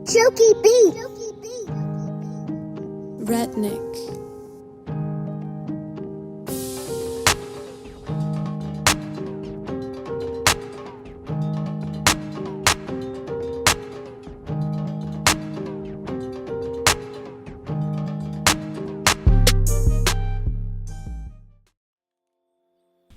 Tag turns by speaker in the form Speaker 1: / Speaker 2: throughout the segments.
Speaker 1: Chuki beat.
Speaker 2: Redneck.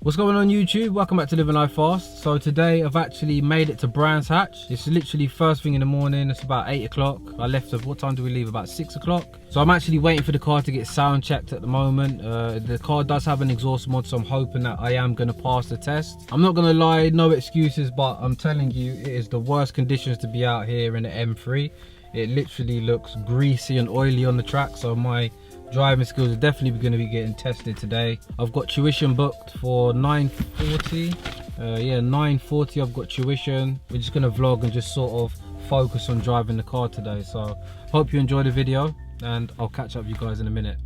Speaker 3: What's going on YouTube? Welcome back to Living Life Fast. So today I've actually made it to Brands Hatch. It's literally first thing in the morning. It's about 8 o'clock. I left at, what time do we leave? About 6 o'clock. So I'm actually waiting for the car to get sound checked at the moment. The car does have an exhaust mod, so I'm hoping that I am going to pass the test. I'm not going to lie, no excuses, but I'm telling you, it is the worst conditions to be out here in the M3. It literally looks greasy and oily on the track, so my driving skills are definitely going to be getting tested today. I've got tuition booked for 9:40. Yeah, 9:40 I've got tuition. We're just going to vlog and just sort of focus on driving the car today. So hope you enjoy the video and I'll catch up with you guys in a minute.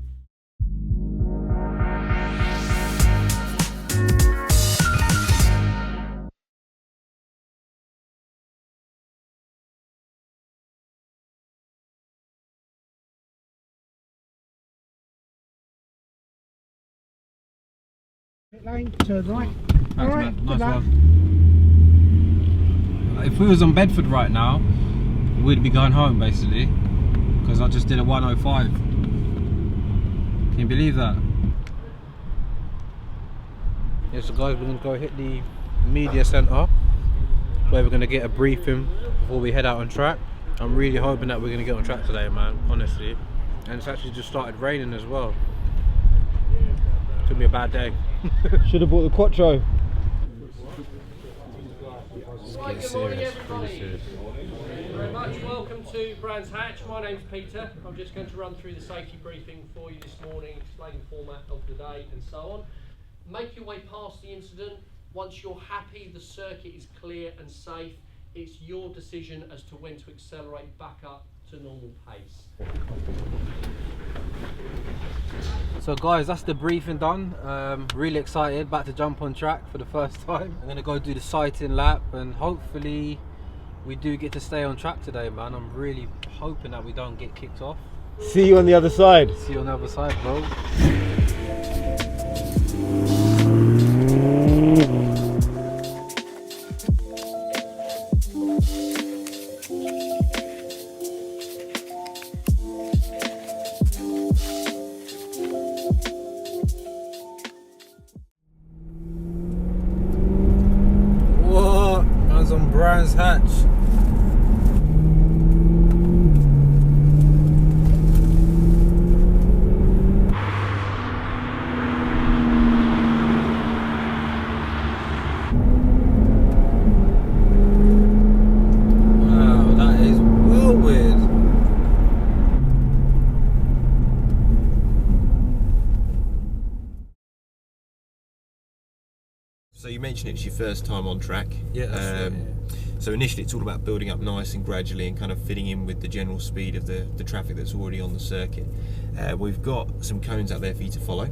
Speaker 4: Lane, turn right.
Speaker 3: Thanks,
Speaker 4: Alright,
Speaker 3: man. Nice one. If we was on Bedford right now, we'd be going home basically, because I just did a 105. Can you believe that? Yes, so guys, we're going to go hit the media centre, where we're going to get a briefing before we head out on track. I'm really hoping that we're going to get on track today, man, honestly. And it's actually just started raining as well. It's going to be a bad day.
Speaker 4: Should have bought the Quattro.
Speaker 3: Get serious, really serious.
Speaker 5: Thank you very much. Welcome to Brands Hatch. My name's Peter. I'm just going to run through the safety briefing for you this morning, explain the format of the day and so on. Make your way past the incident. Once you're happy the circuit is clear and safe, it's your decision as to when to accelerate back up to normal pace.
Speaker 3: So guys, that's the briefing done. Really excited, about to jump on track for the first time. I'm gonna go do the sighting lap and hopefully we do get to stay on track today, man. I'm really hoping that we don't get kicked off.
Speaker 4: See you on the other side.
Speaker 3: See you on the other side, bro. On Brands Hatch. Wow, that is well weird.
Speaker 6: So you mentioned it's your first time on track.
Speaker 3: Yeah, that's right, yeah.
Speaker 6: So initially it's all about building up nice and gradually and kind of fitting in with the general speed of the traffic that's already on the circuit. We've got some cones out there for you to follow.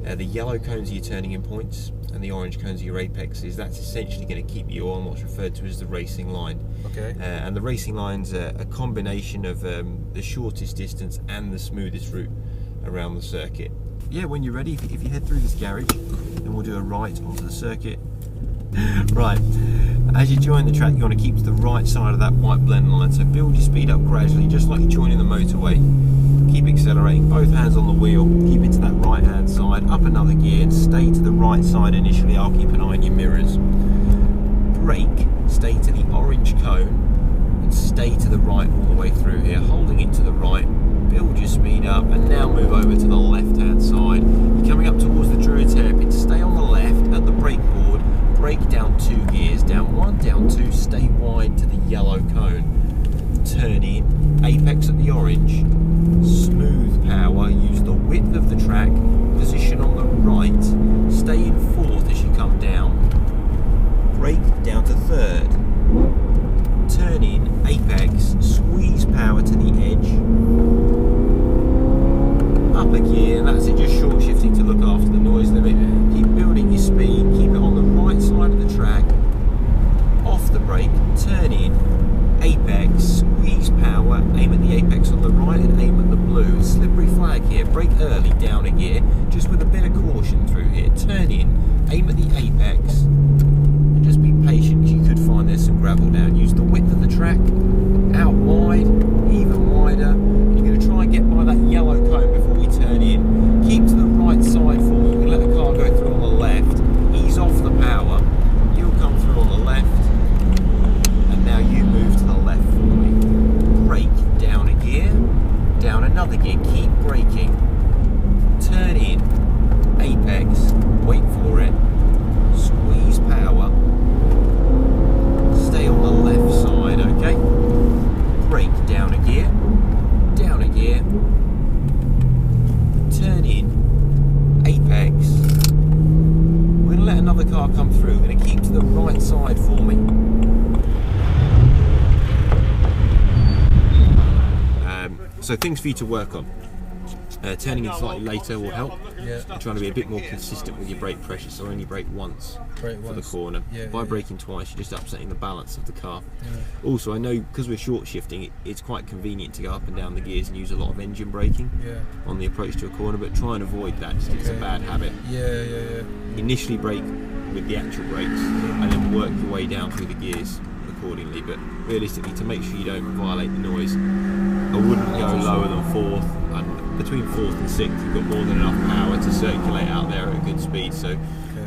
Speaker 6: The yellow cones are your turning in points and the orange cones are your apexes. That's essentially going to keep you on what's referred to as the racing line.
Speaker 3: Okay.
Speaker 6: And the racing line's a combination of the shortest distance and the smoothest route around the circuit. Yeah, when you're ready, if you head through this garage, then we'll do a right onto the circuit. Right, as you join the track, you want to keep to the right side of that white blend line, so build your speed up gradually, just like you're joining the motorway. Keep accelerating, both hands on the wheel, keep it to that right hand side, up another gear, and stay to the right side initially. I'll keep an eye on your mirrors. Brake, stay to the orange cone, and stay to the right all the way through here, holding it to the right. Build your speed up and now move over to the left hand side. You're coming up towards the Druids hairpin. Stay on the left at the brake board, brake down 2 gears, down 1, down 2, stay wide to the yellow cone. Turn in, apex at the orange, smooth power, use the width of the track, position on the right, stay in 4th as you come down. Brake down to 3rd. Turn in, apex, squeeze power to the edge. Up a gear, and that's it, just short shifting to look after the noise limit. Keep building your speed. down a gear, just with a bit of caution through here. Turn in, aim at the apex, and just be patient, because you could find there's some gravel down. Use the width of the track, out wide, even wider. You're going to try and get by that yellow cone before we turn in. Keep to the right side for me. We'll let the car go through on the left. Ease off the power. You'll come through on the left. And now you move to the left for me. Brake, down a gear, down another gear. Keep braking. Turn in, apex, wait for it. Squeeze power. Stay on the left side, okay? Brake, down a gear, turn in, apex. We're going to let another car come through. We're going to keep to the right side for me. So things for you to work on. Turning in slightly later will help.
Speaker 3: Yeah.
Speaker 6: You're trying to be a bit more consistent with your brake pressure, so only brake once for the corner. By braking twice, you're just upsetting the balance of the car. Also, I know because we're short shifting, it's quite convenient to go up and down the gears and use a lot of engine braking on the approach to a corner, but try and avoid that, just it's a bad habit. Initially brake with the actual brakes and then work your way down through the gears accordingly, but realistically, to make sure you don't violate the noise, I wouldn't go lower than 4th, and between 4th and 6th you've got more than enough power to circulate out there at a good speed, so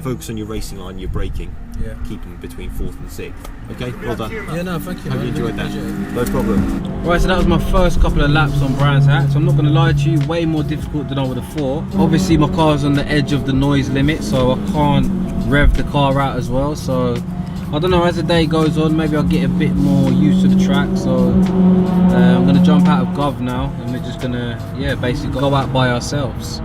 Speaker 6: focus on your racing line, your braking, keep them between 4th and 6th. Okay, well done.
Speaker 3: Yeah, no, thank you.
Speaker 6: Hope you enjoyed that. No problem.
Speaker 3: Right, so that was my first couple of laps on Brands Hatch. I'm not going to lie to you, way more difficult than I would have thought. Obviously my car's on the edge of the noise limit, so I can't rev the car out as well, so I don't know, as the day goes on, maybe I'll get a bit more used to the track. So I'm going to jump out of Gov now, and we're just going to, basically go out by ourselves.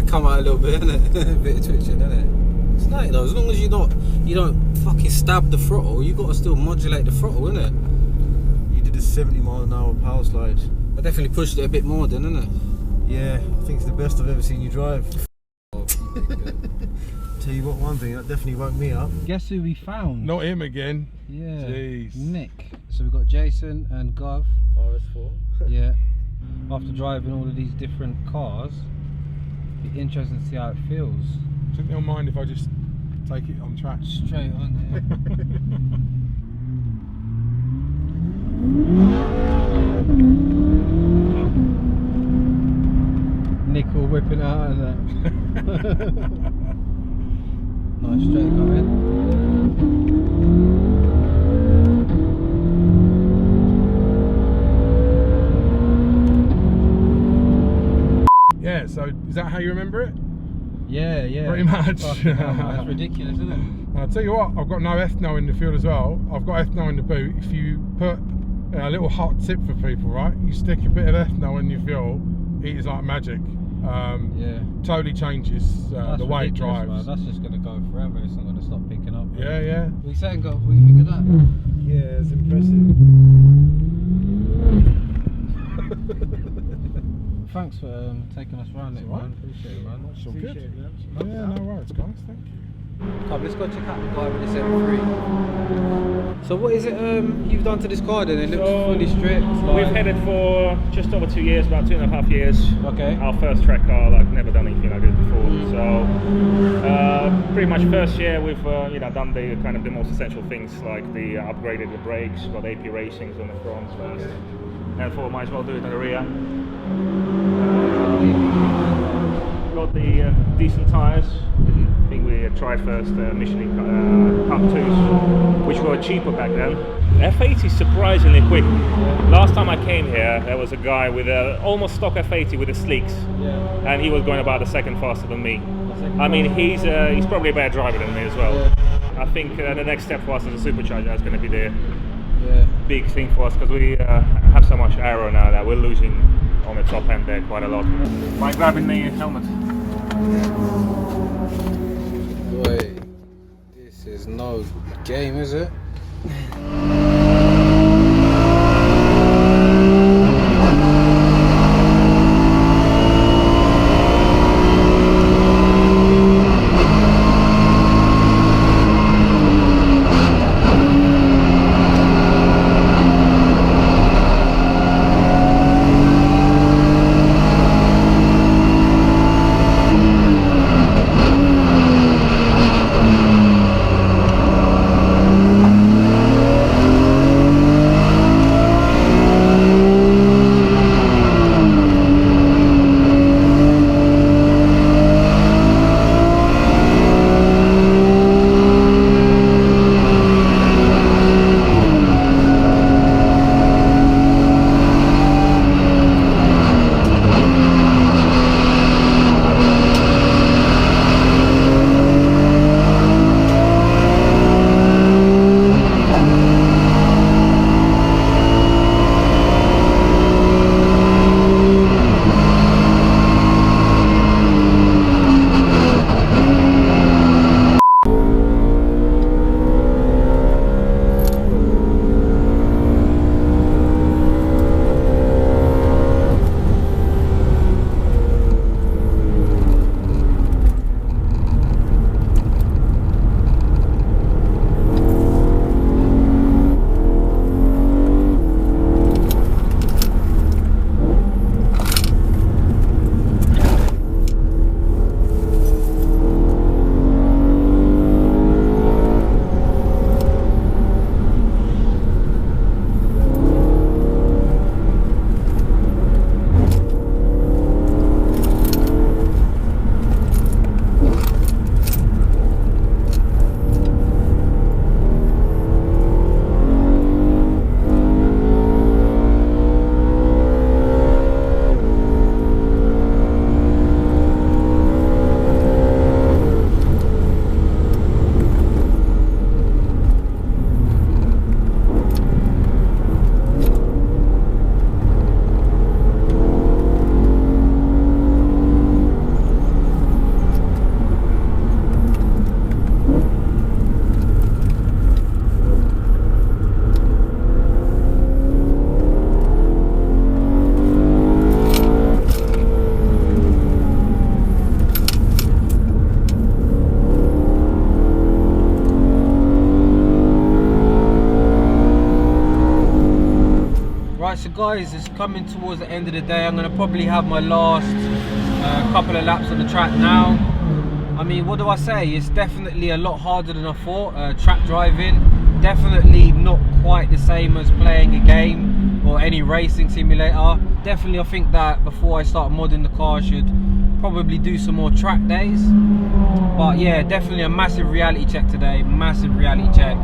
Speaker 3: Come out a little bit, innit? A bit of twitching, innit? It's like, though, as long as you don't fucking stab the throttle, you gotta still modulate the throttle, innit?
Speaker 4: You did a 70-mile-an-hour power slide.
Speaker 3: I definitely pushed it a bit more then, innit?
Speaker 4: Yeah, I think it's the best I've ever seen you drive. Tell you what, one thing, that definitely woke me up.
Speaker 3: Guess who we found?
Speaker 1: Not him again.
Speaker 3: Yeah,
Speaker 1: Jeez.
Speaker 3: Nick. So we've got Jason and Gov.
Speaker 4: RS4.
Speaker 3: Yeah. After driving all of these different cars, Be interesting to see how it feels.
Speaker 1: Do you think they'll mind if I just take it on track?
Speaker 3: Straight on there. Nickel whipping out and that. Nice straight going.
Speaker 1: Yeah, so is that how you remember it?
Speaker 3: Yeah, yeah.
Speaker 1: Pretty much.
Speaker 3: Fucking hell, man, that's ridiculous, isn't it?
Speaker 1: And I'll tell you what, I've got no ethno in the field as well. I've got ethno in the boot. If you put a little hot tip for people, right? You stick a bit of ethno in your fuel, it is like magic.
Speaker 3: Yeah.
Speaker 1: Totally changes the way it drives.
Speaker 3: Man. That's just going to go forever. It's not going to stop picking up.
Speaker 1: Yeah, yeah.
Speaker 3: What are you saying, Goff? What do you think of that?
Speaker 4: Yeah, it's impressive.
Speaker 3: Thanks for taking us around it, man. Appreciate it, man.
Speaker 1: It's all good.
Speaker 4: Appreciate it, man.
Speaker 1: Yeah, no worries, guys. Thank you.
Speaker 3: Come, let's go check out the car with this M3. So what is it you've done to this car then? It looks fully stripped.
Speaker 2: We've had it for just over 2 years, about 2.5 years.
Speaker 3: Okay.
Speaker 2: Our first track car, like never done anything like this before. So pretty much first year we've done the kind of the most essential things, like the upgraded the brakes, got AP racings on the front first, and thought might as well do it on the rear. Got the decent tyres. I think we tried first Michelin Cup 2s, which were cheaper back then. F80 is surprisingly quick. Last time I came here, there was a guy with a almost stock F80 with the sleeks, and he was going about a second faster than me. I mean, he's probably a better driver than me as well. I think the next step for us as a supercharger is going to be the big thing for us, because we have so much aero now that we're losing on the top end there quite a lot. By grabbing the helmet.
Speaker 3: Wait, this is no game, is it? Right, so guys, it's coming towards the end of the day. I'm going to probably have my last couple of laps on the track now. I mean, what do I say? It's definitely a lot harder than I thought. Track driving, definitely not quite the same as playing a game or any racing simulator. Definitely, I think that before I start modding the car, I should probably do some more track days. But yeah, definitely a massive reality check today. Massive reality check.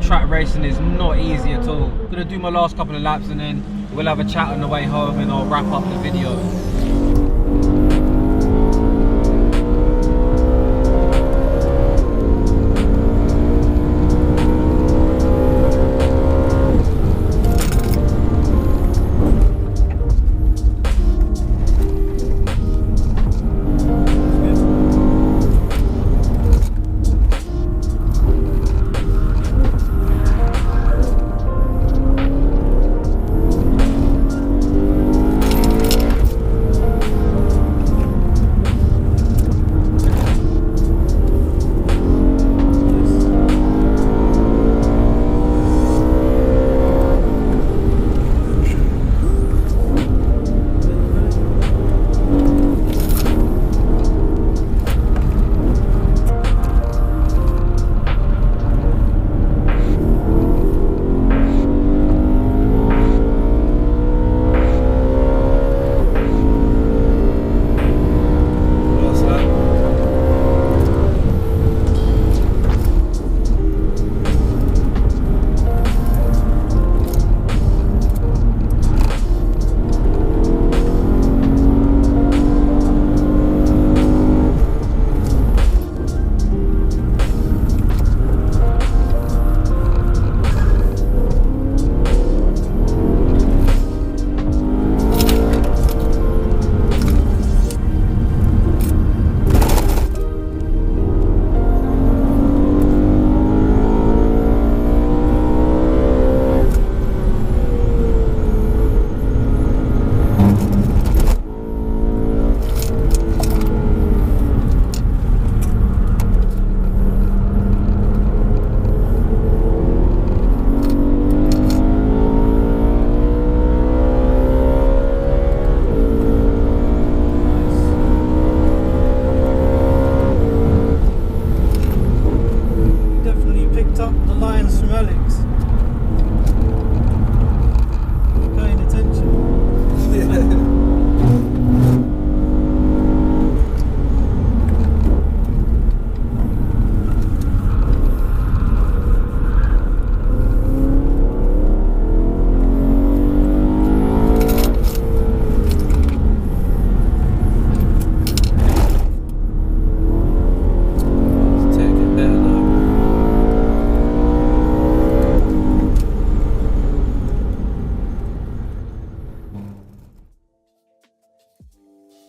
Speaker 3: Track racing is not easy at all. I'm gonna do my last couple of laps and then we'll have a chat on the way home and I'll wrap up the video.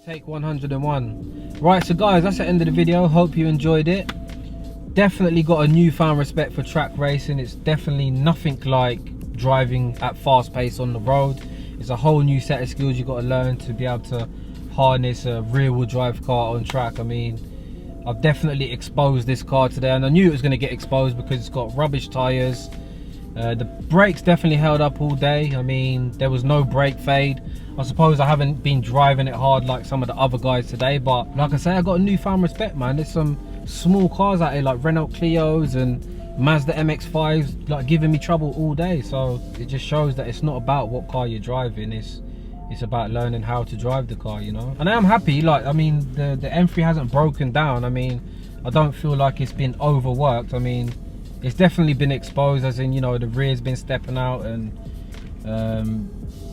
Speaker 3: Take 101. Right, so guys, that's the end of the video. Hope you enjoyed it. Definitely got a newfound respect for track racing. It's definitely nothing like driving at fast pace on the road. It's a whole new set of skills you got to learn to be able to harness a rear-wheel drive car on track. I mean, I've definitely exposed this car today, and I knew it was going to get exposed because it's got rubbish tires. The brakes definitely held up all day. I mean, there was no brake fade. I suppose I haven't been driving it hard like some of the other guys today, but like I say, I got a newfound respect, man. There's some small cars out here like Renault Clios and Mazda MX-5s like giving me trouble all day. So it just shows that it's not about what car you're driving, it's about learning how to drive the car, you know. And I am happy, like, I mean, the M3 hasn't broken down. I mean, I don't feel like it's been overworked. I mean, it's definitely been exposed, as in, you know, the rear's been stepping out, and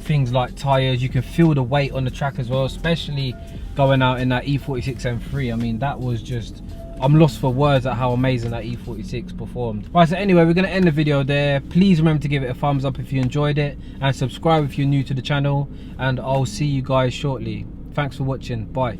Speaker 3: things like tires, you can feel the weight on the track as well, especially going out in that E46 M3. I mean, that was just, I'm lost for words at how amazing that E46 performed. Right, so anyway, we're going to end the video there. Please remember to give it a thumbs up if you enjoyed it, and subscribe if you're new to the channel, and I'll see you guys shortly. Thanks for watching. Bye.